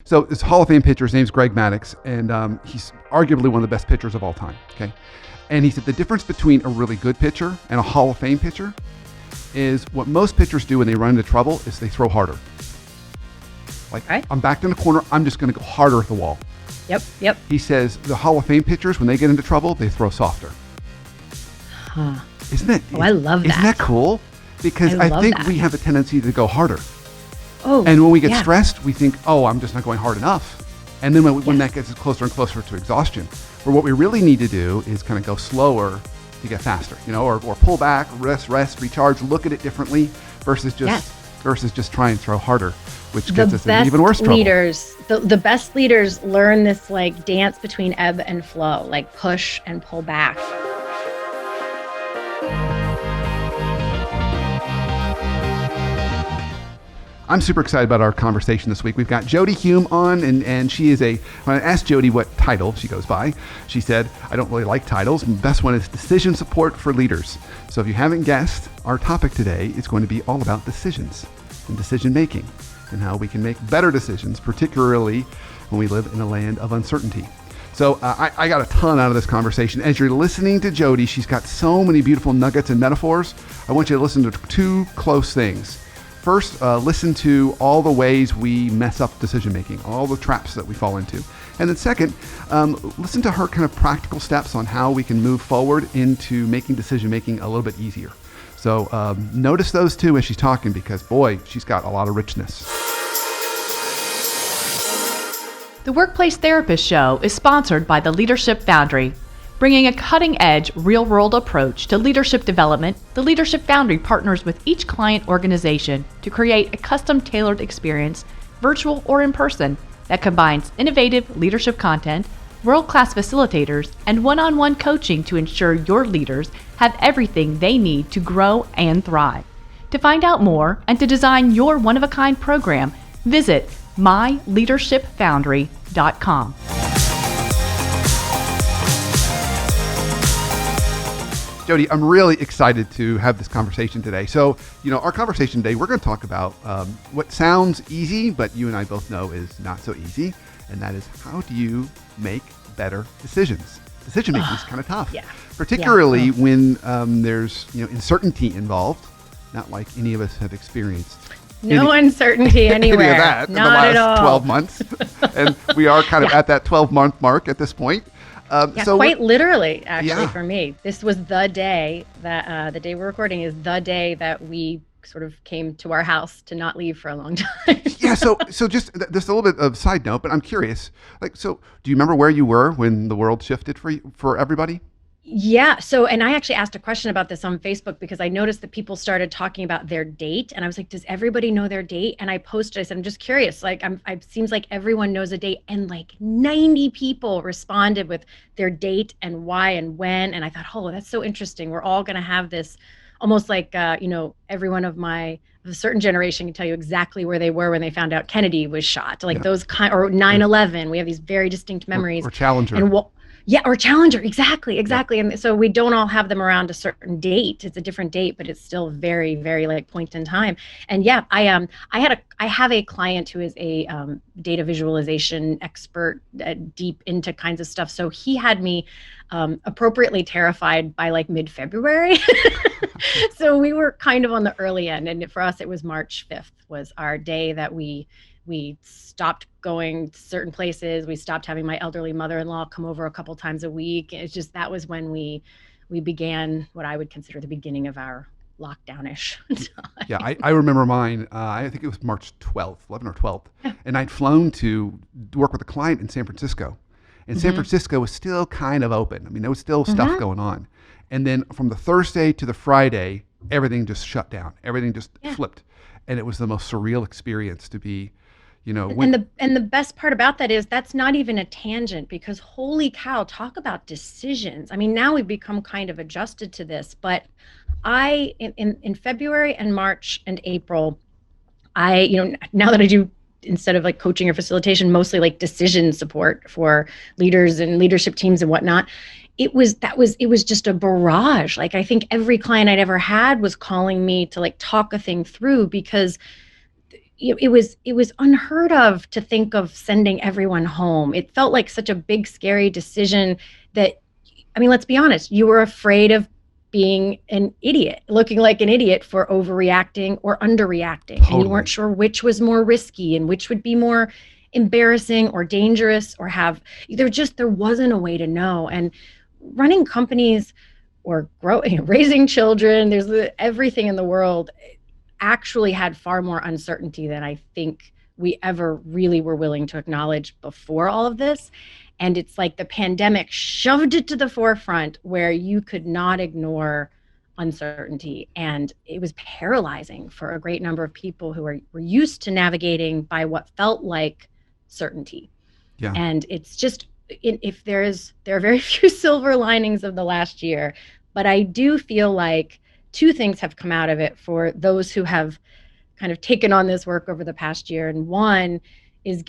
So this Hall of Fame pitcher, his name's Greg Maddux, and he's arguably one of the best pitchers of all time. Okay, and he said the difference between a really good pitcher and a Hall of Fame pitcher is what most pitchers do when they run into trouble is they throw harder. Like, right. I'm backed in the corner, I'm just going to go harder at the wall. Yep. He says the Hall of Fame pitchers, when they get into trouble, they throw softer. Huh. Isn't it? Oh, I love that. Isn't that cool? Because I think we have a tendency to go harder. Oh, and when we get stressed, we think, oh, I'm just not going hard enough. And then when that gets closer and closer to exhaustion, where what we really need to do is kind of go slower to get faster, or pull back, rest, recharge, look at it differently versus just try and throw harder, which gets us in even worse trouble. The best leaders learn this like dance between ebb and flow, like push and pull back. I'm super excited about our conversation this week. We've got Jodi Hume on, and she is when I asked Jodi what title she goes by, she said, I don't really like titles. The best one is decision support for leaders. So if you haven't guessed, our topic today is going to be all about decisions and decision making and how we can make better decisions, particularly when we live in a land of uncertainty. So I got a ton out of this conversation. As you're listening to Jodi, she's got so many beautiful nuggets and metaphors. I want you to listen to two close things. First, listen to all the ways we mess up decision-making, all the traps that we fall into. And then second, listen to her kind of practical steps on how we can move forward into making decision-making a little bit easier. So notice those two as she's talking, because boy, she's got a lot of richness. The Workplace Therapist Show is sponsored by the Leadership Foundry. Bringing a cutting-edge, real-world approach to leadership development, the Leadership Foundry partners with each client organization to create a custom-tailored experience, virtual or in person, that combines innovative leadership content, world-class facilitators, and one-on-one coaching to ensure your leaders have everything they need to grow and thrive. To find out more and to design your one-of-a-kind program, visit myleadershipfoundry.com. Jodi, I'm really excited to have this conversation today. So, our conversation today, we're going to talk about what sounds easy, but you and I both know is not so easy, and that is how do you make better decisions? Decision making is kind of tough, particularly when there's uncertainty involved, not like any of us have experienced. No uncertainty anywhere. Any of that not in the last at all. 12 months, and we are kind of at that 12-month mark at this point. So quite literally, actually, for me. This was the day that, the day we're recording is the day that we sort of came to our house to not leave for a long time. So just a little bit of side note, but I'm curious. So do you remember where you were when the world shifted for everybody? Yeah. So, and I actually asked a question about this on Facebook because I noticed that people started talking about their date, and I was like, does everybody know their date? And I posted, I said, I'm just curious. Like, it seems like everyone knows a date, and like 90 people responded with their date and why and when. And I thought, oh, that's so interesting. We're all going to have this almost like, everyone of a certain generation can tell you exactly where they were when they found out Kennedy was shot, like those or 9/11. We have these very distinct memories. Or Challenger. And or Challenger, exactly. Yeah. And so we don't all have them around a certain date. It's a different date, but it's still very, very like point in time. And yeah, I have a client who is a data visualization expert, deep into kinds of stuff. So he had me appropriately terrified by like mid-February. So we were kind of on the early end, and for us, it was March 5th was our day that we stopped going to certain places. We stopped having my elderly mother-in-law come over a couple times a week. It's just, that was when we began what I would consider the beginning of our lockdown-ish time. Yeah, I remember mine. I think it was March 12th, 11 or 12th. Yeah. And I'd flown to work with a client in San Francisco. And San Francisco was still kind of open. I mean, there was still stuff going on. And then from the Thursday to the Friday, everything just shut down. Everything just flipped. And it was the most surreal experience to be, and the best part about that is that's not even a tangent, because holy cow, talk about decisions. I mean, now we've become kind of adjusted to this, but in February and March and April, now that I do, instead of like coaching or facilitation, mostly like decision support for leaders and leadership teams and whatnot, it was just a barrage. Like, I think every client I'd ever had was calling me to like talk a thing through, because it was unheard of to think of sending everyone home. It felt like such a big, scary decision that, I mean, let's be honest, you were afraid of being an idiot, looking like an idiot for overreacting or underreacting. Totally. And you weren't sure which was more risky and which would be more embarrassing or dangerous, or there wasn't a way to know. And running companies or raising children, everything in the world actually had far more uncertainty than I think we ever really were willing to acknowledge before all of this. And it's like the pandemic shoved it to the forefront where you could not ignore uncertainty. And it was paralyzing for a great number of people who were used to navigating by what felt like certainty. Yeah. And it's just, there are very few silver linings of the last year, but I do feel like two things have come out of it for those who have kind of taken on this work over the past year. And one is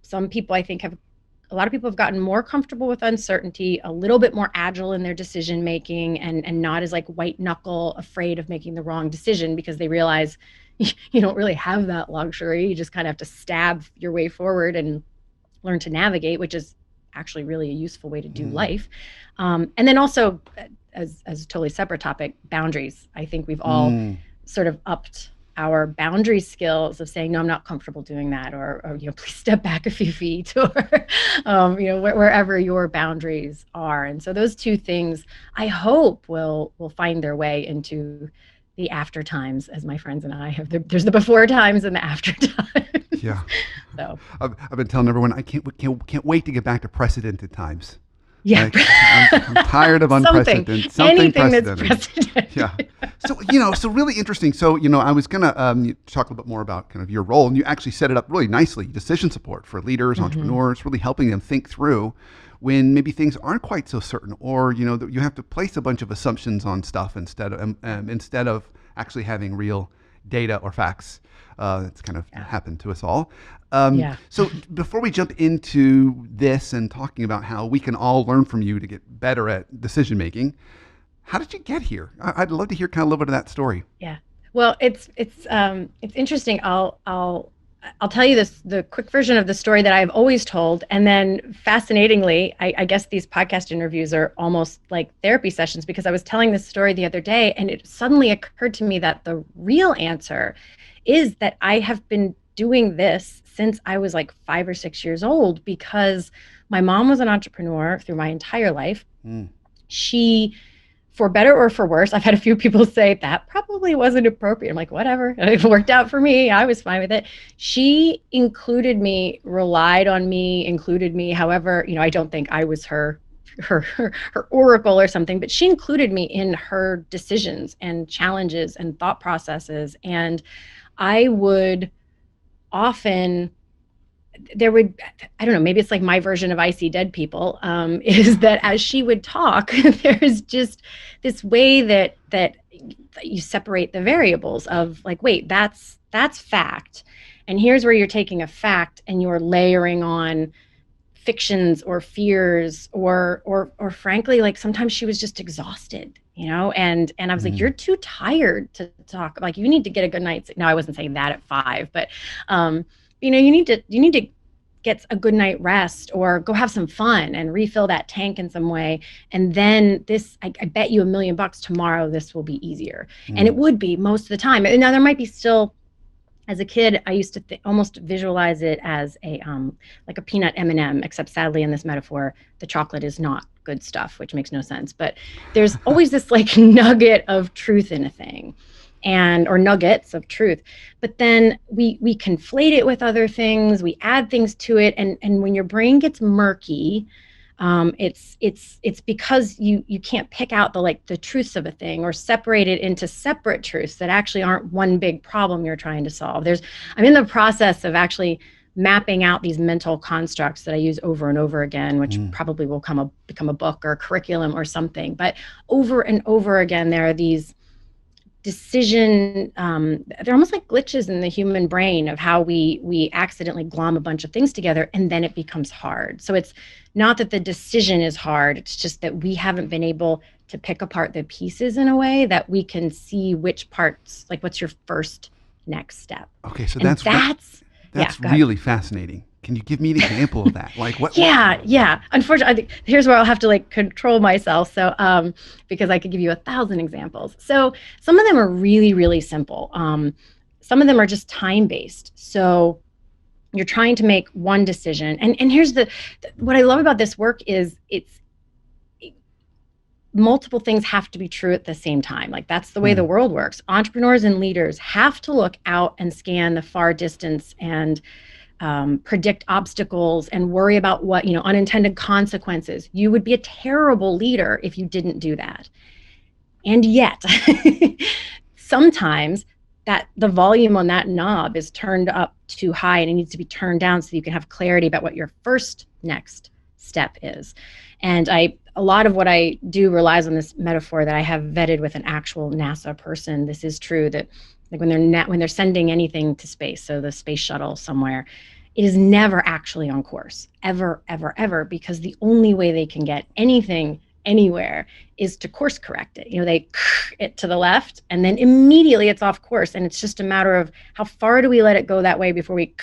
some people, I think, a lot of people have gotten more comfortable with uncertainty, a little bit more agile in their decision making, and not as like white knuckle afraid of making the wrong decision, because they realize you don't really have that luxury. You just kind of have to stab your way forward and learn to navigate, which is actually really a useful way to do life. And then also, as a totally separate topic, boundaries. I think we've all sort of upped our boundary skills of saying, no, I'm not comfortable doing that, or please step back a few feet, or wherever your boundaries are. And so those two things, I hope, will find their way into the after times, as my friends and I have. There's the before times and the after times. Yeah. So I've been telling everyone I can't wait to get back to precedented times. Yeah. Like, I'm tired of unprecedented. Anything that's precedented. Yeah. So really interesting. So, I was going to talk a little bit more about kind of your role, and you actually set it up really nicely. Decision support for leaders, entrepreneurs, really helping them think through when maybe things aren't quite so certain, or, that you have to place a bunch of assumptions on stuff instead of actually having real data or facts. It's kind of happened to us all. So before we jump into this and talking about how we can all learn from you to get better at decision making, how did you get here? I'd love to hear kind of a little bit of that story. Yeah. Well, it's interesting. I'll tell you the quick version of the story that I've always told, and then fascinatingly, I guess these podcast interviews are almost like therapy sessions, because I was telling this story the other day, and it suddenly occurred to me that the real answer is that I have been doing this since I was like 5 or 6 years old, because my mom was an entrepreneur through my entire life. She, for better or for worse, I've had a few people say that probably wasn't appropriate. I'm like, whatever, it worked out for me. I was fine with it. She included me, relied on me, included me. However, I don't think I was her oracle or something, but she included me in her decisions and challenges and thought processes. And I would often, I don't know, maybe it's like my version of I See Dead People, is that as she would talk, there's just this way that you separate the variables of like, wait, that's fact. And here's where you're taking a fact and you're layering on fictions or fears or frankly, like sometimes she was just exhausted, and I was like, you're too tired to talk. Like, you need to get a good night's. No, I wasn't saying that at 5, but you need to get a good night rest, or go have some fun and refill that tank in some way. And then I bet you $1 million tomorrow, this will be easier. And it would be most of the time. And now there might be still, as a kid, I used to almost visualize it as like a peanut M&M, except sadly in this metaphor, the chocolate is not good stuff, which makes no sense. But there's always this like nugget of truth in a thing, or nuggets of truth. But then we conflate it with other things, we add things to it. And when your brain gets murky, it's because you can't pick out the truths of a thing, or separate it into separate truths that actually aren't one big problem you're trying to solve. I'm in the process of actually mapping out these mental constructs that I use over and over again, which probably will become a book or a curriculum or something. But over and over again, there are these decision, they're almost like glitches in the human brain of how we accidentally glom a bunch of things together, and then it becomes hard. So it's not that the decision is hard, it's just that we haven't been able to pick apart the pieces in a way that we can see which parts, like what's your first next step. Okay, so And that's yeah, go ahead. really fascinating. Can you give me an example of that? Like what? Yeah. Unfortunately, I think here's where I'll have to like control myself. So, because I could give you 1,000 examples. So some of them are really, really simple. Some of them are just time-based. So you're trying to make one decision. And here's what I love about this work is it's multiple things have to be true at the same time. Like that's the way the world works. Entrepreneurs and leaders have to look out and scan the far distance and predict obstacles and worry about what, unintended consequences. You would be a terrible leader if you didn't do that. And yet, sometimes that the volume on that knob is turned up too high and it needs to be turned down so you can have clarity about what your next step is. And a lot of what I do relies on this metaphor that I have vetted with an actual NASA person. This is true that like when they're sending anything to space, so the space shuttle somewhere, it is never actually on course, ever, ever, ever, because the only way they can get anything anywhere is to course correct it. They it to the left and then immediately it's off course. And it's just a matter of how far do we let it go that way before we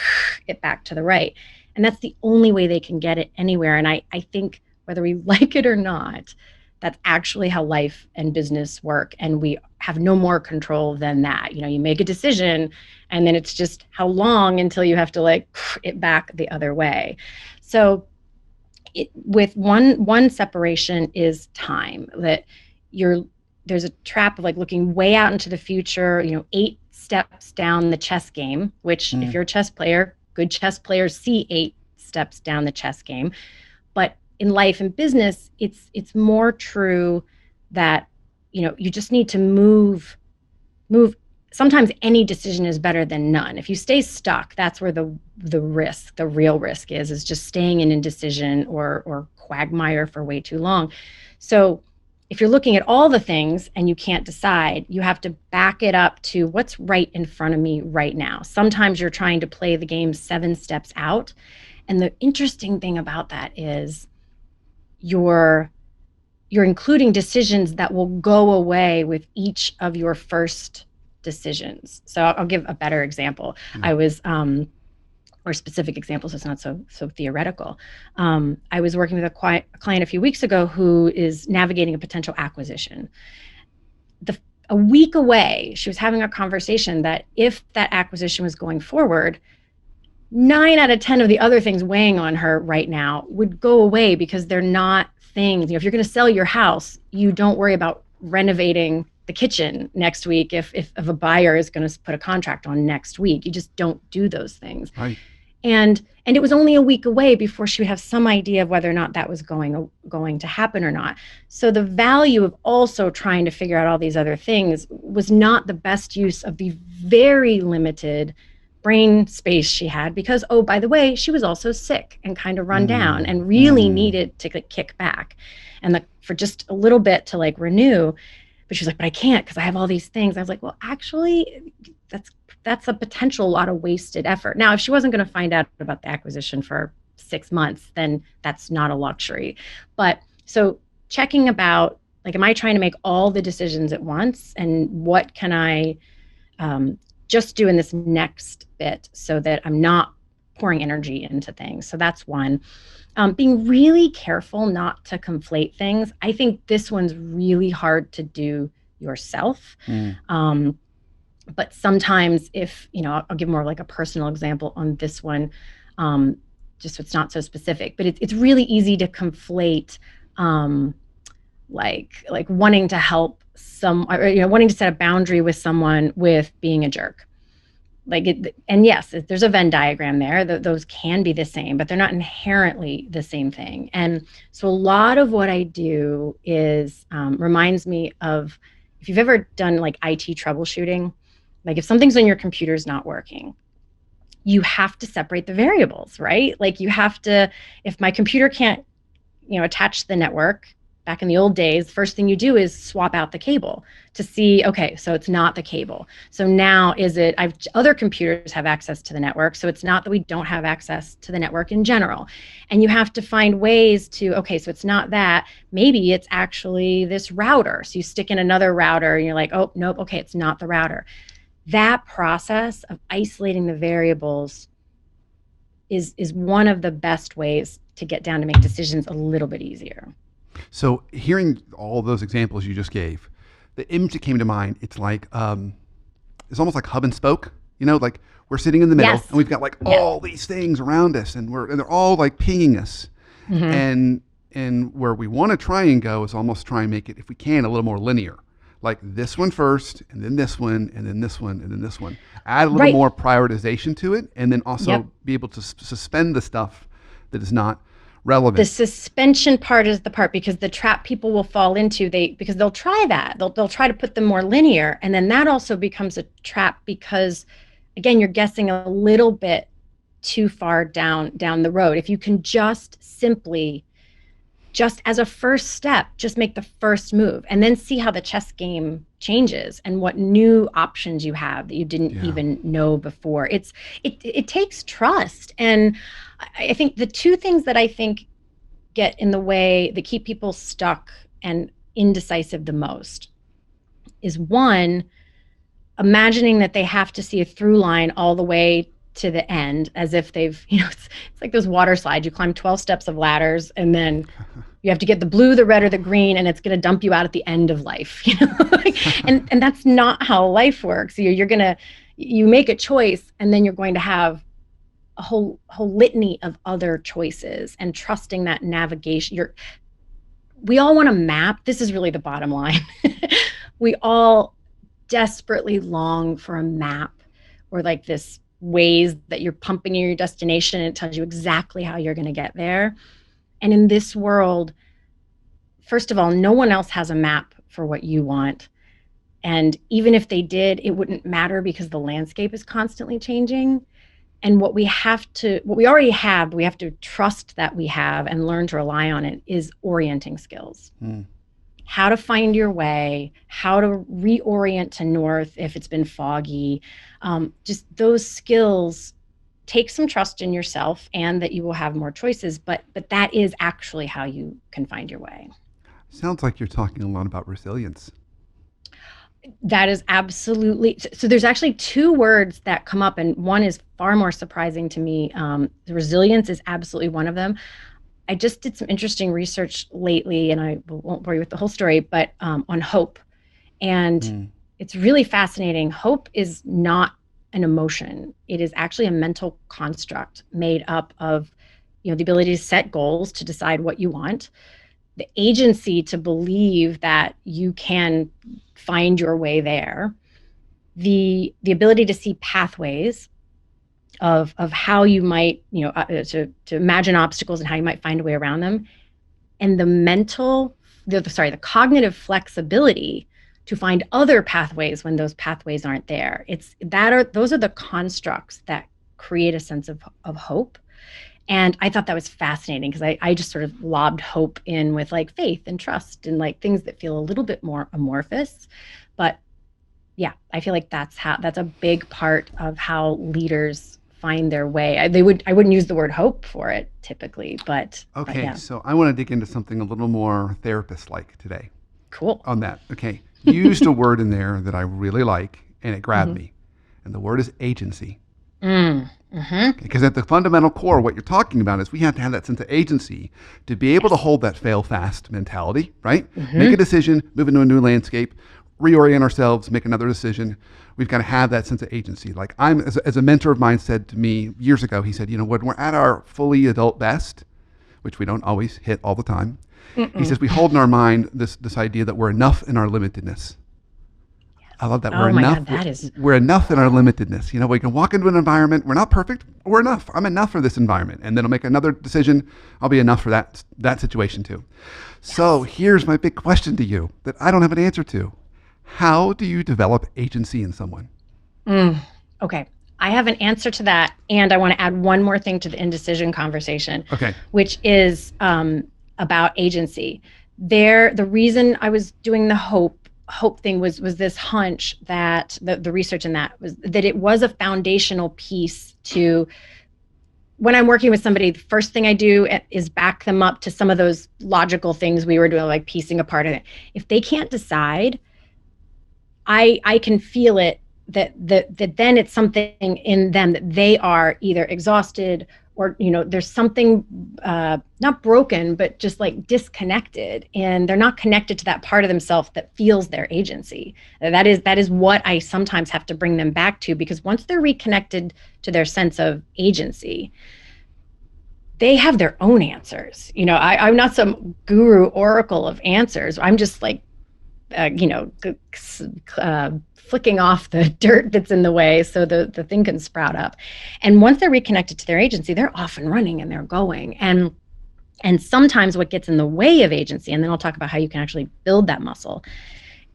it back to the right. And that's the only way they can get it anywhere. And I think whether we like it or not, that's actually how life and business work. And we have no more control than that. You make a decision and then it's just how long until you have to like it back the other way. So with one separation is time, that there's a trap of like looking way out into the future, 8 steps down the chess game, which if you're a chess player, good chess players see 8 steps down the chess game. But in life and business, it's more true that, you just need to move. Sometimes any decision is better than none. If you stay stuck, that's where the real risk is just staying in indecision or quagmire for way too long. So if you're looking at all the things and you can't decide, you have to back it up to what's right in front of me right now. Sometimes you're trying to play the game 7 steps out. And the interesting thing about that is you're including decisions that will go away with each of your first decisions. So I'll give a better example. I was, or specific examples, it's not so theoretical. I was working with a client a few weeks ago who is navigating a potential acquisition. A week away, she was having a conversation that if that acquisition was going forward, 9 out of 10 of the other things weighing on her right now would go away because they're not things. If you're going to sell your house, you don't worry about renovating the kitchen next week if a buyer is going to put a contract on next week. You just don't do those things. Right. And it was only a week away before she would have some idea of whether or not that was going to happen or not. So the value of also trying to figure out all these other things was not the best use of the very limited brain space she had, because, oh, by the way, she was also sick and kind of run down and really needed to kick back and for just a little bit to like renew. But she was like, but I can't because I have all these things. I was like, well, actually, that's a potential lot of wasted effort. Now, if she wasn't going to find out about the acquisition for 6 months, then that's not a luxury. But so checking about, like, am I trying to make all the decisions at once? And what can I just do in this next bit so that I'm not pouring energy into things? So that's one. Being really careful not to conflate things. I think this one's really hard to do yourself. But sometimes if, I'll give more like a personal example on this one, just so it's not so specific, but it's really easy to conflate like wanting to help wanting to set a boundary with someone with being a jerk. And yes, there's a Venn diagram there. Those can be the same, but they're not inherently the same thing. And so a lot of what I do is reminds me of, if you've ever done like IT troubleshooting, like if something's on your computer's not working, you have to separate the variables, right? Like you have to, if my computer can't, attach to the network, back in the old days, first thing you do is swap out the cable to see, okay, so it's not the cable. So now other computers have access to the network. So it's not that we don't have access to the network in general. And you have to find ways to, okay, so it's not that, maybe it's actually this router. So you stick in another router and you're like, oh, nope, okay, it's not the router. that process of isolating the variables is one of the best ways to get down to make decisions a little bit easier. So hearing all those examples you just gave, the image that came to mind, it's like, it's almost like hub and spoke, like we're sitting in the middle and we've got like all these things around us and they're all like pinging us. And where we want to try and go is almost try and make it, if we can, a little more linear. Like this one first, and then this one, and then this one, and then this one. Add a little more prioritization to it, and then also be able to suspend the stuff that is not relevant. The suspension part is the part, because the trap people will fall into, because they'll try that. They'll try to put them more linear, and then that also becomes a trap because, again, you're guessing a little bit too far down the road. If you can just as a first step, just make the first move and then see how the chess game changes and what new options you have that you didn't even know before. It takes trust. And I think the two things that I think get in the way that keep people stuck and indecisive the most is, one, imagining that they have to see a through line all the way to the end, as if they've, it's like those water slides. You climb 12 steps of ladders and then you have to get the blue, the red, or the green, and it's going to dump you out at the end of life. And that's not how life works. You make a choice, and then you're going to have a whole litany of other choices, and trusting that navigation. We all want a map. This is really the bottom line. We all desperately long for a map, or like this ways that you're pumping in your destination and it tells you exactly how you're going to get there. And in this world, first of all, no one else has a map for what you want. And even if they did, it wouldn't matter because the landscape is constantly changing. And what we already have, we have to trust that we have and learn to rely on it, is orienting skills. How to find your way, how to reorient to north if it's been foggy. Just those skills take some trust in yourself, and that you will have more choices, but that is actually how you can find your way. Sounds like you're talking a lot about resilience. That is absolutely, so there's actually two words that come up, and one is far more surprising to me. Resilience is absolutely one of them. I just did some interesting research lately, and I won't bore you with the whole story, but on hope. And it's really fascinating. Hope is not an emotion. It is actually a mental construct made up of, the ability to set goals, to decide what you want, the agency to believe that you can find your way there, the ability to see pathways of how you might, to imagine obstacles and how you might find a way around them, and the cognitive flexibility to find other pathways when those pathways aren't there. Those are the constructs that create a sense of hope. And I thought that was fascinating, because I just sort of lobbed hope in with like faith and trust and like things that feel a little bit more amorphous. But yeah, I feel like that's a big part of how leaders find their way. I wouldn't use the word hope for it typically, but okay. Yeah. So I want to dig into something a little more therapist-like today. Cool. On that. Okay. You used a word in there that I really like, and it grabbed me. And the word is agency. Because at the fundamental core, what you're talking about is we have to have that sense of agency to be able to hold that fail fast mentality, right? Make a decision, move into a new landscape, reorient ourselves, make another decision. We've got to have that sense of agency. Like as a mentor of mine said to me years ago, he said, when we're at our fully adult best, which we don't always hit all the time, he says, we hold in our mind this idea that we're enough in our limitedness. I love that. We're enough in our limitedness. We can walk into an environment. We're not perfect. We're enough. I'm enough for this environment. And then I'll make another decision. I'll be enough for that situation too. Yes. So here's my big question to you that I don't have an answer to. How do you develop agency in someone? Okay. I have an answer to that. And I want to add one more thing to the indecision conversation, which is about agency. The reason I was doing the hope thing was this hunch that the research in that was that it was a foundational piece to, when I'm working with somebody, the first thing I do is back them up to some of those logical things we were doing, like piecing apart of it. If they can't decide, I can feel it that then it's something in them that they are either exhausted or, there's something not broken, but just like disconnected, and they're not connected to that part of themselves that feels their agency. That is what I sometimes have to bring them back to, because once they're reconnected to their sense of agency, they have their own answers. I'm not some guru oracle of answers. I'm just like, flicking off the dirt that's in the way so the thing can sprout up. And once they're reconnected to their agency, they're off and running and they're going. And sometimes what gets in the way of agency, and then I'll talk about how you can actually build that muscle,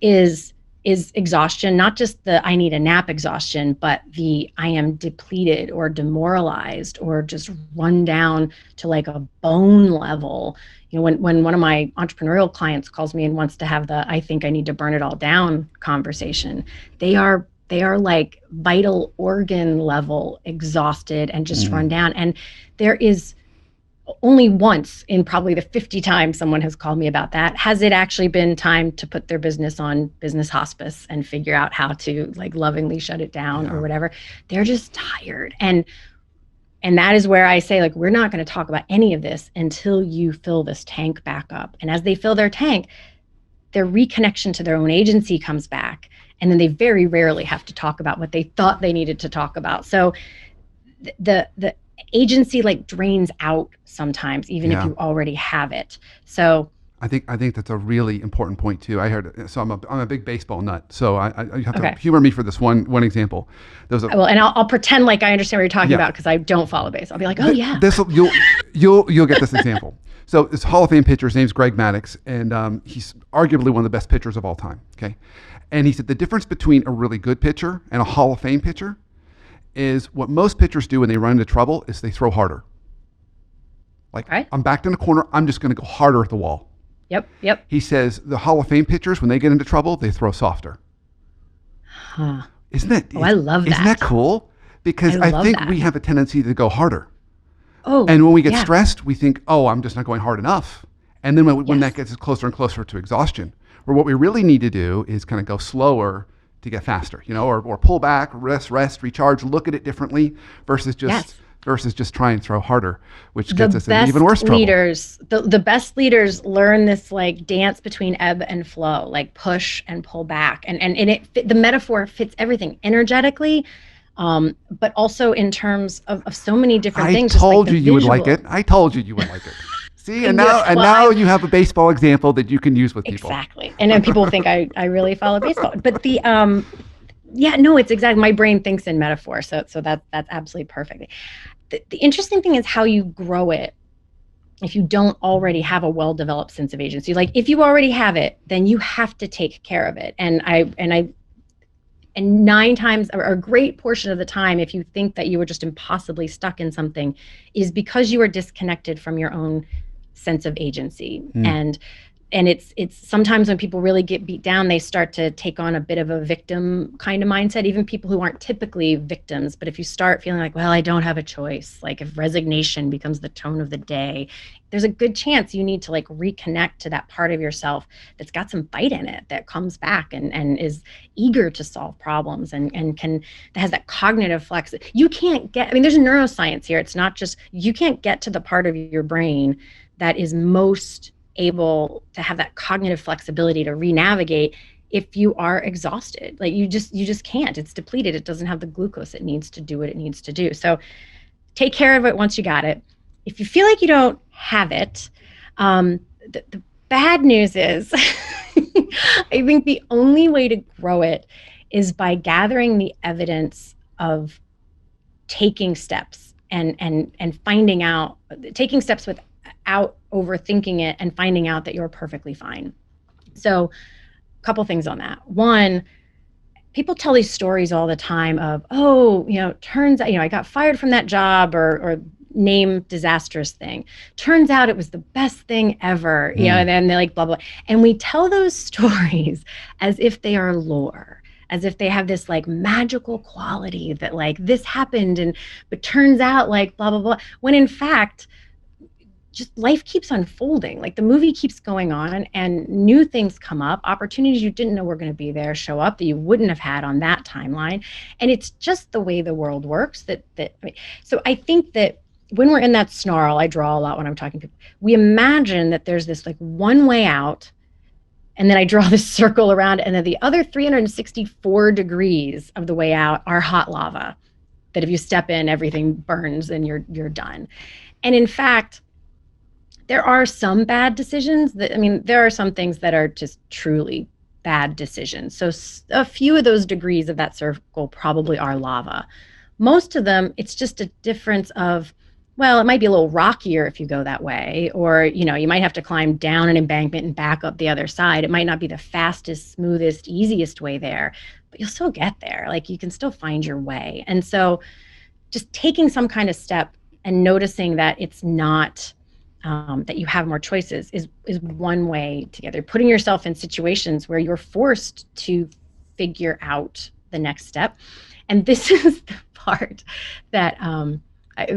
is exhaustion, not just the I need a nap exhaustion, but the I am depleted or demoralized or just run down to like a bone level. When one of my entrepreneurial clients calls me and wants to have the I think I need to burn it all down conversation, they are like vital organ level exhausted and just run down. And there is only once in probably the 50 times someone has called me about that, has it actually been time to put their business on business hospice and figure out how to like lovingly shut it down or whatever. They're just tired. And that is where I say, like, we're not going to talk about any of this until you fill this tank back up. And as they fill their tank, their reconnection to their own agency comes back. And then they very rarely have to talk about what they thought they needed to talk about. So the agency like drains out sometimes, even if you already have it. So I think that's a really important point too. I heard, so I'm a big baseball nut. So you have to humor me for this one example. And I'll pretend like I understand what you're talking about, because I don't follow baseball. I'll be like, you'll get this example. So this Hall of Fame pitcher, his name's Greg Maddux, and he's arguably one of the best pitchers of all time. Okay, and he said the difference between a really good pitcher and a Hall of Fame pitcher is what most pitchers do when they run into trouble is they throw harder. Like, I'm backed in a corner, I'm just going to go harder at the wall. Yep. He says the Hall of Fame pitchers, when they get into trouble, they throw softer. Huh. Isn't that? I love that. Isn't that cool? Because I think we have a tendency to go harder. Oh. And when we get stressed, we think, I'm just not going hard enough. And then when that gets us closer and closer to exhaustion, where what we really need to do is kind of go slower to get faster, or pull back, rest, recharge, look at it differently versus just try and throw harder, which gets us in even worse trouble. The best leaders learn this like dance between ebb and flow, like push and pull back. And the metaphor fits everything energetically, but also in terms of so many different things. I told you would like it. See, and now you have a baseball example that you can use with people. Exactly. And then people think I really follow baseball. But it's exactly, my brain thinks in metaphor. So that's absolutely perfect. The interesting thing is how you grow it if you don't already have a well-developed sense of agency. Like, if you already have it, then you have to take care of it. And 9 times, or a great portion of the time, if you think that you were just impossibly stuck in something, is because you are disconnected from your own sense of agency. And it's sometimes when people really get beat down, they start to take on a bit of a victim kind of mindset, even people who aren't typically victims. But if you start feeling like, well, I don't have a choice, like if resignation becomes the tone of the day, there's a good chance you need to like reconnect to that part of yourself that's got some fight in it, that comes back and is eager to solve problems and that has that cognitive flex. You can't get, there's neuroscience here. It's not just, you can't get to the part of your brain that is most able to have that cognitive flexibility to re-navigate if you are exhausted. Like you just can't. It's depleted. It doesn't have the glucose it needs to do what it needs to do. So take care of it once you got it. If you feel like you don't have it, the bad news is I think the only way to grow it is by gathering the evidence of taking steps and finding out, taking steps without overthinking it and finding out that you're perfectly fine. So a couple things on that. One, people tell these stories all the time of, turns out, I got fired from that job or name disastrous thing. Turns out it was the best thing ever, and then they're like, blah, blah. And we tell those stories as if they are lore, as if they have this like magical quality that like this happened but turns out like blah, blah, blah. When in fact, just life keeps unfolding. Like the movie keeps going on and new things come up, opportunities you didn't know were going to be there show up that you wouldn't have had on that timeline. And it's just the way the world works so I think that when we're in that snarl, I draw a lot when I'm talking to people, we imagine that there's this like one way out. And then I draw this circle around, and then the other 364 degrees of the way out are hot lava, that if you step in, everything burns and you're done. And in fact, there are some bad decisions there are some things that are just truly bad decisions. So a few of those degrees of that circle probably are lava. Most of them, it's just a difference of, well, it might be a little rockier if you go that way, or, you might have to climb down an embankment and back up the other side. It might not be the fastest, smoothest, easiest way there, but you'll still get there. Like you can still find your way. And so just taking some kind of step and noticing that it's not, that you have more choices is one way to get there. Putting yourself in situations where you're forced to figure out the next step. And this is the part that,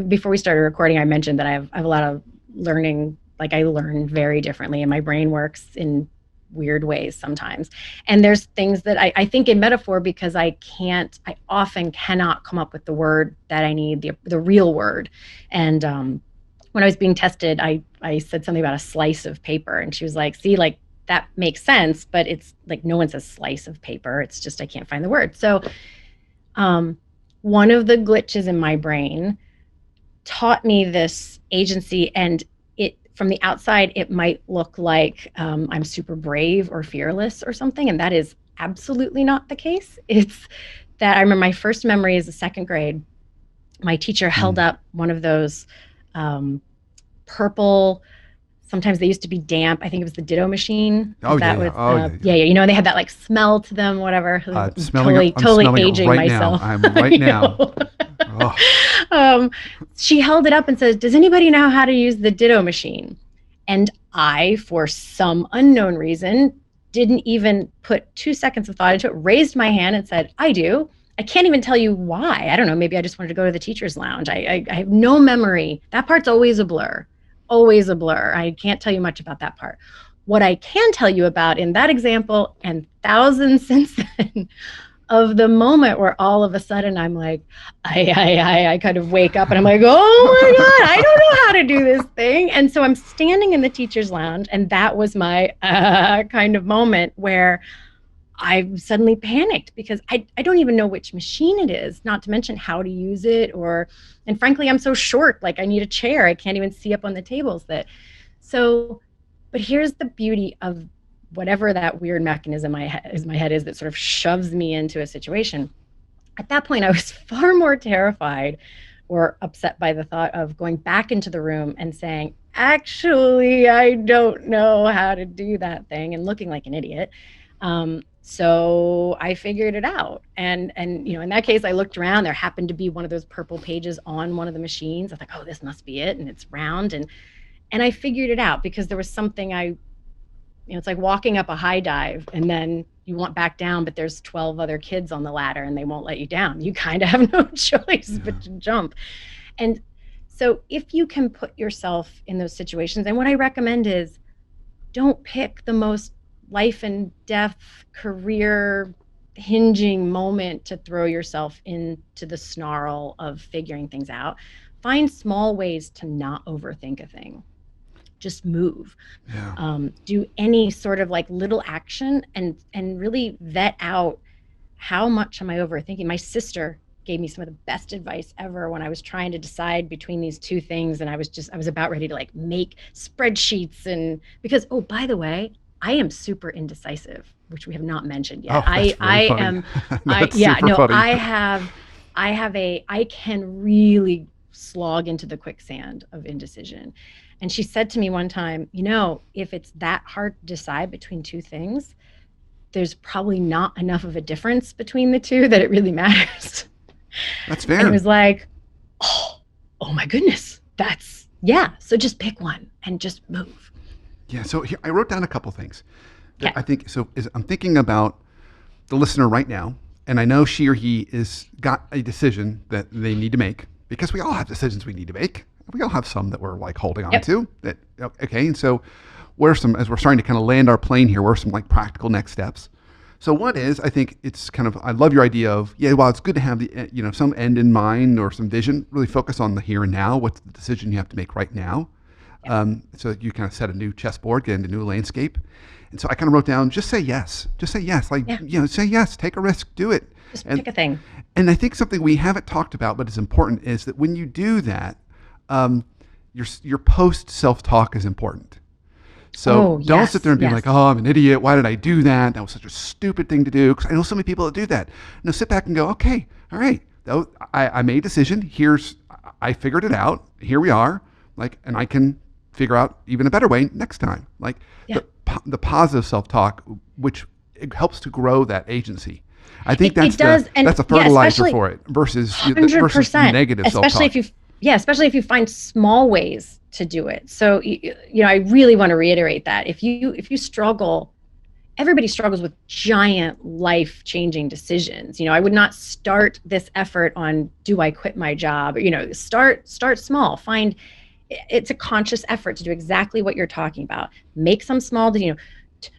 before we started recording, I mentioned that I have a lot of learning, like I learn very differently and my brain works in weird ways sometimes. And there's things that I think in metaphor, because I often cannot come up with the word that I need, the real word. And when I was being tested, I said something about a slice of paper, and she was like, see, like that makes sense, but it's like no one says slice of paper. It's just I can't find the word. So one of the glitches in my brain taught me this agency, and it from the outside it might look like I'm super brave or fearless or something, and that is absolutely not the case. It's that I remember my first memory is the second grade. My teacher held up one of those purple, sometimes they used to be damp, I think it was the Ditto machine. Yeah. They had that like smell to them, whatever. I'm totally aging right myself. Now. I'm right now. She held it up and says, does anybody know how to use the Ditto machine? And I, for some unknown reason, didn't even put 2 seconds of thought into it, raised my hand and said, I do. I can't even tell you why. I don't know. Maybe I just wanted to go to the teacher's lounge. I have no memory. That part's always a blur. Always a blur. I can't tell you much about that part. What I can tell you about in that example and thousands since then of the moment where all of a sudden I'm like, I kind of wake up and I'm like, oh my God, I don't know how to do this thing. And so I'm standing in the teacher's lounge, and that was my kind of moment where I suddenly panicked because I don't even know which machine it is, not to mention how to use it, and frankly, I'm so short, like I need a chair. I can't even see up on the tables but here's the beauty of whatever that weird mechanism my head is that sort of shoves me into a situation. At that point, I was far more terrified or upset by the thought of going back into the room and saying, actually, I don't know how to do that thing, and looking like an idiot. So I figured it out. And in that case, I looked around. There happened to be one of those purple pages on one of the machines. I was like, oh, this must be it. And it's round. And I figured it out because there was something it's like walking up a high dive and then you want back down, but there's 12 other kids on the ladder and they won't let you down. You kind of have no choice but to jump. And so if you can put yourself in those situations, and what I recommend is don't pick the most life and death, career hinging moment to throw yourself into the snarl of figuring things out. Find small ways to not overthink a thing. Just move. Yeah. Do any sort of like little action and really vet out how much am I overthinking. My sister gave me some of the best advice ever when I was trying to decide between these two things, and I was about ready to like make spreadsheets, and because, oh, by the way, I am super indecisive, which we have not mentioned yet. I can really slog into the quicksand of indecision. And she said to me one time, if it's that hard to decide between two things, there's probably not enough of a difference between the two that it really matters. That's fair. And it was like, oh my goodness, so just pick one and just move. Yeah, so here, I wrote down a couple things. Okay. I think, I'm thinking about the listener right now, and I know she or he is got a decision that they need to make, because we all have decisions we need to make. we all have some that we're like holding on Yep. to. That okay, and so what are some, as we're starting to kind of land our plane here, what are some like practical next steps? So one is, I think it's kind of, I love your idea of, yeah, while it's good to have the, some end in mind or some vision, really focus on the here and now. What's the decision you have to make right now? So that you kind of set a new chessboard, get into a new landscape. And so I kind of wrote down, just say yes. Just say yes. Like, say yes, take a risk, do it. Just pick a thing. And I think something we haven't talked about, but is important, is that when you do that, your post self-talk is important. So don't sit there and be like, oh, I'm an idiot. Why did I do that? That was such a stupid thing to do. Because I know so many people that do that. No, sit back and go, okay, all right. I made a decision. I figured it out. Here we are. And I can figure out even a better way next time. The positive self-talk, which it helps to grow that agency. I think that's a fertilizer for it versus 100%, negative especially self-talk. Especially if you find small ways to do it. So, I really want to reiterate that if you struggle, everybody struggles with giant life-changing decisions. I would not start this effort on, do I quit my job? Start small. It's a conscious effort to do exactly what you're talking about. Make some small,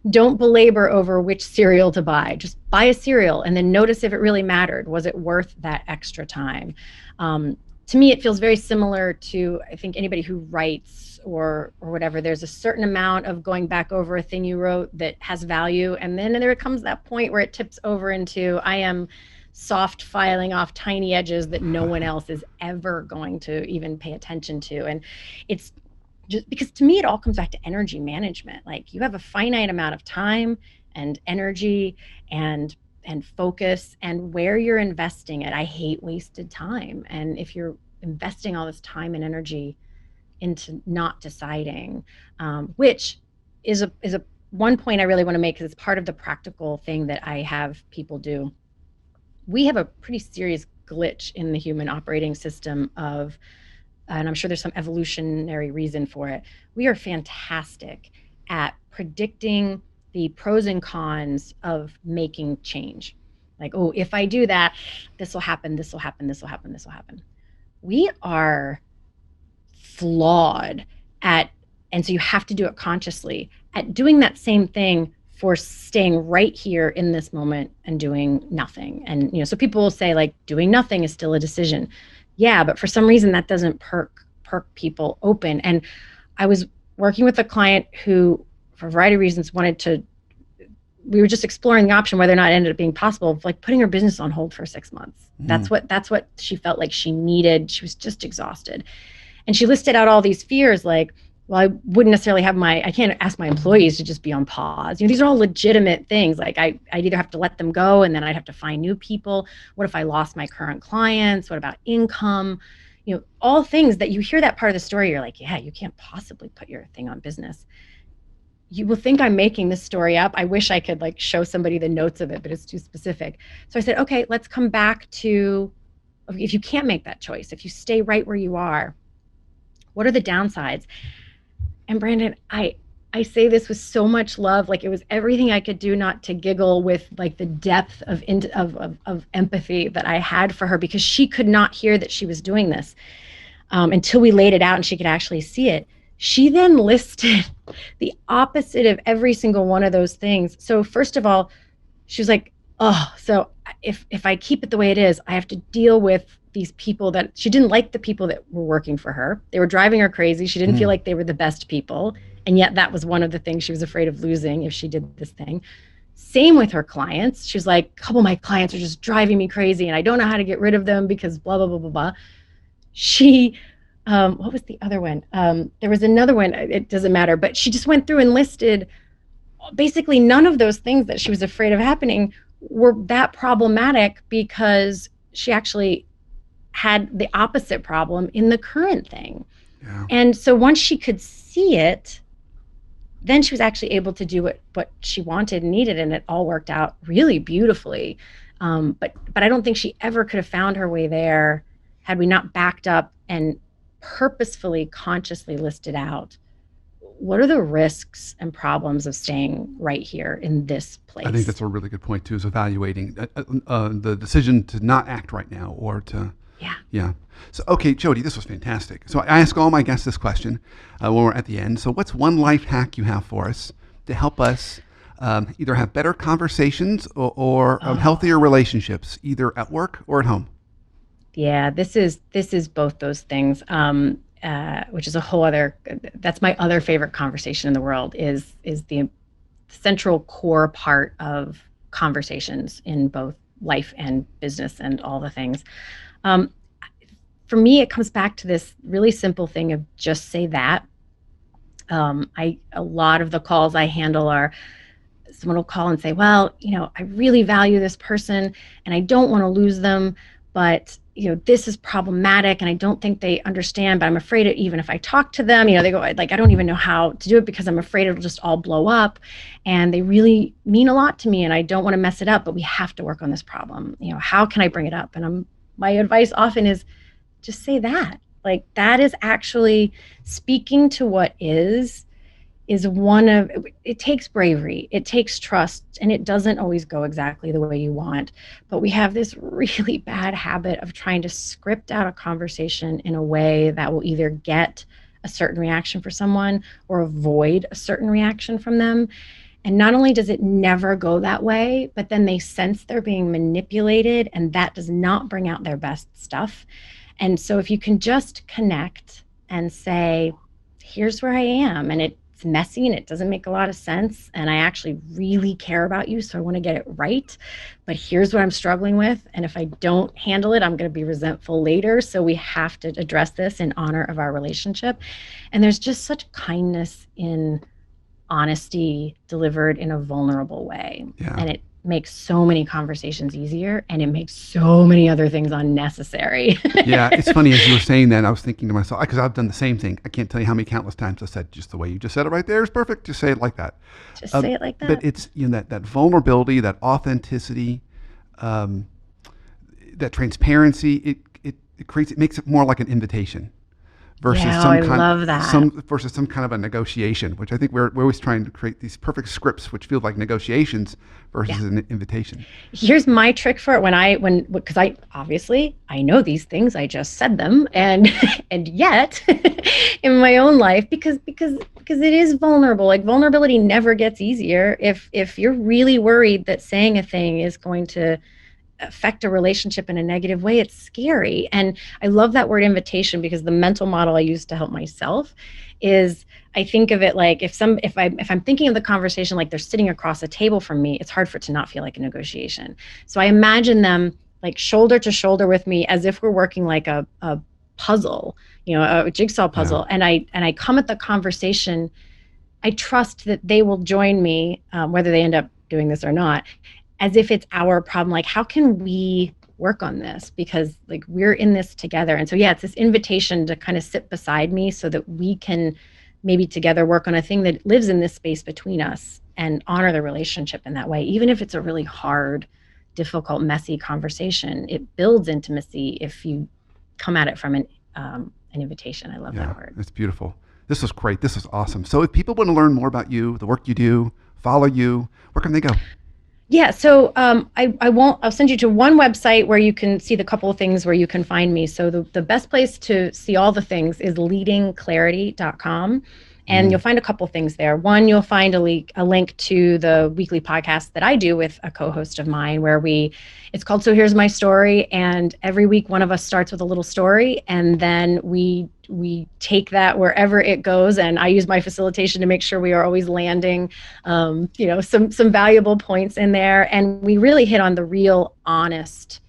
don't belabor over which cereal to buy. Just buy a cereal and then notice if it really mattered. Was it worth that extra time? To me, it feels very similar to, I think, anybody who writes or whatever. There's a certain amount of going back over a thing you wrote that has value. And then there comes that point where it tips over into, I am soft filing off tiny edges that no one else is ever going to even pay attention to. And it's just because, to me, it all comes back to energy management. Like, you have a finite amount of time and energy and focus, and where you're investing it. I hate wasted time. And if you're investing all this time and energy into not deciding, which is a one point I really want to make, because it's part of the practical thing that I have people do. We have a pretty serious glitch in the human operating system and I'm sure there's some evolutionary reason for it. We are fantastic at predicting the pros and cons of making change. Like, oh, if I do that, this will happen, this will happen, this will happen, this will happen. We are flawed and so you have to do it consciously, at doing that same thing for staying right here in this moment and doing nothing. And, so people will say, like, doing nothing is still a decision. Yeah, but for some reason that doesn't perk people open. And I was working with a client who, for a variety of reasons, we were just exploring the option, whether or not it ended up being possible, of like putting her business on hold for 6 months. That's what she felt like she needed. She was just exhausted. And she listed out all these fears, like, well, I wouldn't necessarily I can't ask my employees to just be on pause. These are all legitimate things. Like, I'd either have to let them go and then I'd have to find new people. What if I lost my current clients? What about income? All things that you hear that part of the story, you're like, yeah, you can't possibly put your thing on business. You will think I'm making this story up. I wish I could like show somebody the notes of it, but it's too specific. So I said, okay, let's come back to, if you can't make that choice, if you stay right where you are, what are the downsides? And Brandon, I say this with so much love, like it was everything I could do not to giggle with like the depth of empathy that I had for her, because she could not hear that she was doing this until we laid it out and she could actually see it. She then listed the opposite of every single one of those things. So first of all, she was like, oh, so if I keep it the way it is, I have to deal with these people that she didn't like, the people that were working for her. They were driving her crazy. She didn't feel like they were the best people. And yet that was one of the things she was afraid of losing if she did this thing. Same with her clients. She was like, a couple of my clients are just driving me crazy and I don't know how to get rid of them because blah, blah, blah, blah, blah. She, what was the other one? There was another one, it doesn't matter, but she just went through and listed basically none of those things that she was afraid of happening were that problematic, because she actually had the opposite problem in the current thing. Yeah. And so once she could see it, then she was actually able to do what she wanted and needed, and it all worked out really beautifully. But I don't think she ever could have found her way there had we not backed up and purposefully, consciously listed out what are the risks and problems of staying right here in this place. I think that's a really good point too, is evaluating the decision to not act right now or to Yeah. Yeah. So, okay, Jodi, this was fantastic. So I ask all my guests this question when we're at the end. So what's one life hack you have for us to help us either have better conversations or healthier relationships, either at work or at home? Yeah, this is both those things, which is a whole other. That's my other favorite conversation in the world. Is the central core part of conversations in both life and business and all the things. Um, for me, it comes back to this really simple thing of just say that. A lot of the calls I handle are someone will call and say, well, I really value this person and I don't want to lose them, but this is problematic and I don't think they understand, but I'm afraid even if I talk to them, they go like, I don't even know how to do it because I'm afraid it'll just all blow up. And they really mean a lot to me and I don't want to mess it up, but we have to work on this problem. How can I bring it up? And my advice often is just say that. Like that is actually speaking to what is it takes bravery, it takes trust, and it doesn't always go exactly the way you want. But we have this really bad habit of trying to script out a conversation in a way that will either get a certain reaction for someone or avoid a certain reaction from them. And not only does it never go that way, but then they sense they're being manipulated, and that does not bring out their best stuff. And so if you can just connect and say, here's where I am, and it's messy and it doesn't make a lot of sense, and I actually really care about you, so I want to get it right, but here's what I'm struggling with, and if I don't handle it, I'm going to be resentful later, so we have to address this in honor of our relationship. And there's just such kindness in honesty delivered in a vulnerable way. Yeah. And it makes so many conversations easier, and it makes so many other things unnecessary. Yeah, it's funny as you were saying that, I was thinking to myself, because I've done the same thing. I can't tell you how many countless times I said, just the way you just said it right there is perfect. Just say it like that. Just say it like that. But it's that vulnerability, that authenticity, that transparency. It makes it more like an invitation. Versus versus some kind of a negotiation, which I think we're always trying to create these perfect scripts, which feel like negotiations versus an invitation. Here's my trick for it because I obviously I know these things, I just said them, and yet in my own life, because it is vulnerable. Like vulnerability never gets easier. If you're really worried that saying a thing is going to affect a relationship in a negative way, it's scary. And I love that word invitation, because the mental model I use to help myself is I think of it like if I'm thinking of the conversation like they're sitting across a table from me, it's hard for it to not feel like a negotiation. So I imagine them like shoulder to shoulder with me as if we're working like a puzzle, a jigsaw puzzle. Yeah. And I come at the conversation, I trust that they will join me, whether they end up doing this or not, as if it's our problem. Like, how can we work on this? Because like we're in this together. And so, yeah, it's this invitation to kind of sit beside me so that we can maybe together work on a thing that lives in this space between us and honor the relationship in that way. Even if it's a really hard, difficult, messy conversation, it builds intimacy if you come at it from an invitation. I love that word. It's beautiful. This was great. This was awesome. So if people want to learn more about you, the work you do, follow you, where can they go? Yeah, so I'll send you to one website where you can see the couple of things where you can find me. So the best place to see all the things is leadingclarity.com. And you'll find a couple things there. One, you'll find a link to the weekly podcast that I do with a co-host of mine where it's called So Here's My Story. And every week one of us starts with a little story, and then we take that wherever it goes. And I use my facilitation to make sure we are always landing, some valuable points in there. And we really hit on the real honest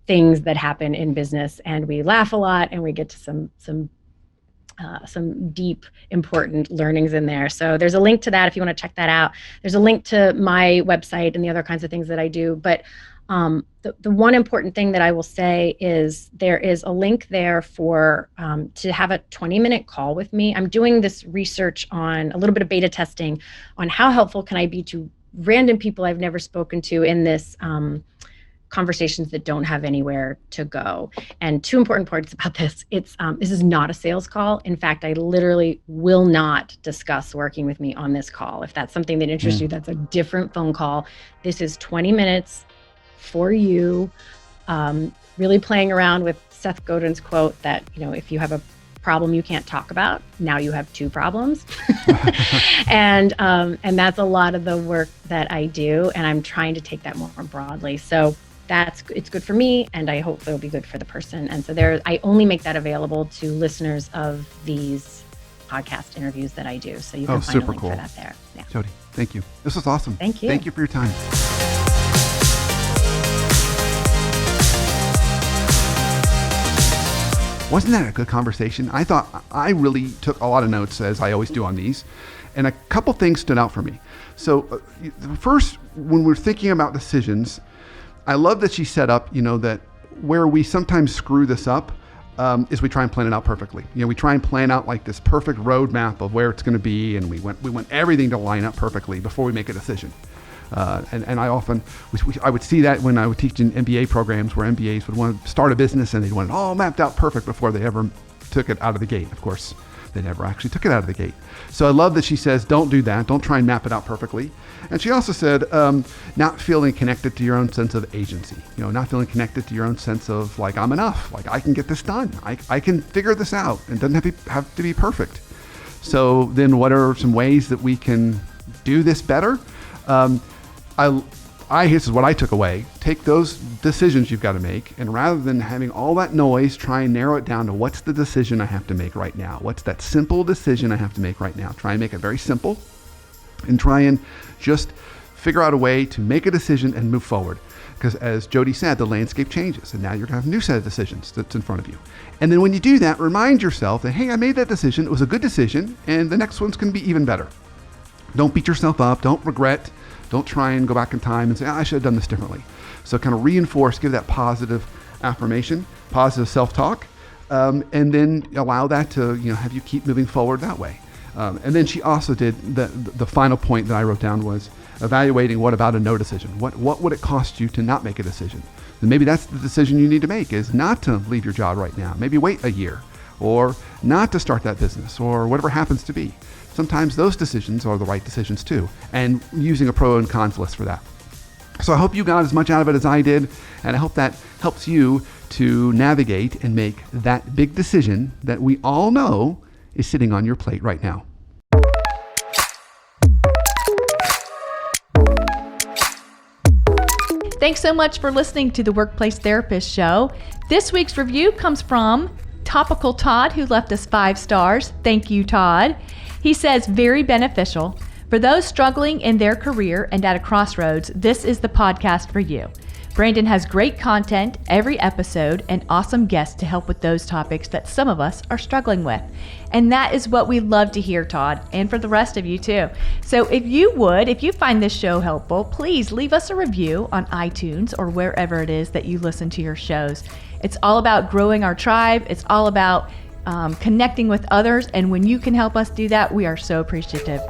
things that happen in business. And we laugh a lot, and we get to some deep, important learnings in there. So there's a link to that if you want to check that out. There's a link to my website and the other kinds of things that I do. But the one important thing that I will say is there is a link there for to have a 20-minute call with me. I'm doing this research on a little bit of beta testing on how helpful can I be to random people I've never spoken to in this conversations that don't have anywhere to go. And two important parts about this: this is not a sales call. In fact, I literally will not discuss working with me on this call. If that's something that interests you, that's a different phone call. This is 20 minutes for you, really playing around with Seth Godin's quote that, if you have a problem you can't talk about, now you have two problems. And that's a lot of the work that I do, and I'm trying to take that more broadly. So it's good for me, and I hope it'll be good for the person. And so I only make that available to listeners of these podcast interviews that I do. So you can find a link for that there. Yeah. Jodi, thank you. This was awesome. Thank you. Thank you for your time. Wasn't that a good conversation? I thought I really took a lot of notes, as I always do on these, and a couple things stood out for me. So first, when we're thinking about decisions, I love that she set up, that where we sometimes screw this up is we try and plan it out perfectly. We try and plan out like this perfect roadmap of where it's going to be, and we want everything to line up perfectly before we make a decision. And I would see that when I would teach in MBA programs where MBAs would want to start a business and they'd want it all mapped out perfect before they ever took it out of the gate. Of course, they never actually took it out of the gate. So I love that she says, don't do that. Don't try and map it out perfectly. And she also said, not feeling connected to your own sense of agency, not feeling connected to your own sense of like, I'm enough, like I can get this done. I can figure this out, and it doesn't have to be perfect. So then what are some ways that we can do this better? This is what I took away. Take those decisions you've got to make, and rather than having all that noise, try and narrow it down to what's the decision I have to make right now? What's that simple decision I have to make right now? Try and make it very simple, and try and just figure out a way to make a decision and move forward. Because as Jodi said, the landscape changes, and now you're going to have a new set of decisions that's in front of you. And then when you do that, remind yourself that, hey, I made that decision. It was a good decision, and the next one's going to be even better. Don't beat yourself up. Don't regret. Don't try and go back in time and say, I should have done this differently. So kind of reinforce, give that positive affirmation, positive self-talk, and then allow that to have you keep moving forward that way. And then she also did the final point that I wrote down was evaluating what about a no decision. What would it cost you to not make a decision? And maybe that's the decision you need to make, is not to leave your job right now. Maybe wait a year, or not to start that business, or whatever happens to be. Sometimes those decisions are the right decisions too, and using a pro and cons list for that. So I hope you got as much out of it as I did, and I hope that helps you to navigate and make that big decision that we all know is sitting on your plate right now. Thanks so much for listening to the Workplace Therapist Show. This week's review comes from Topical Todd, who left us 5 stars. Thank you, Todd. He says, very beneficial. For those struggling in their career and at a crossroads, this is the podcast for you. Brandon has great content every episode and awesome guests to help with those topics that some of us are struggling with. And that is what we love to hear, Todd, and for the rest of you too. So if you find this show helpful, please leave us a review on iTunes or wherever it is that you listen to your shows. It's all about growing our tribe. It's all about connecting with others. And when you can help us do that, we are so appreciative.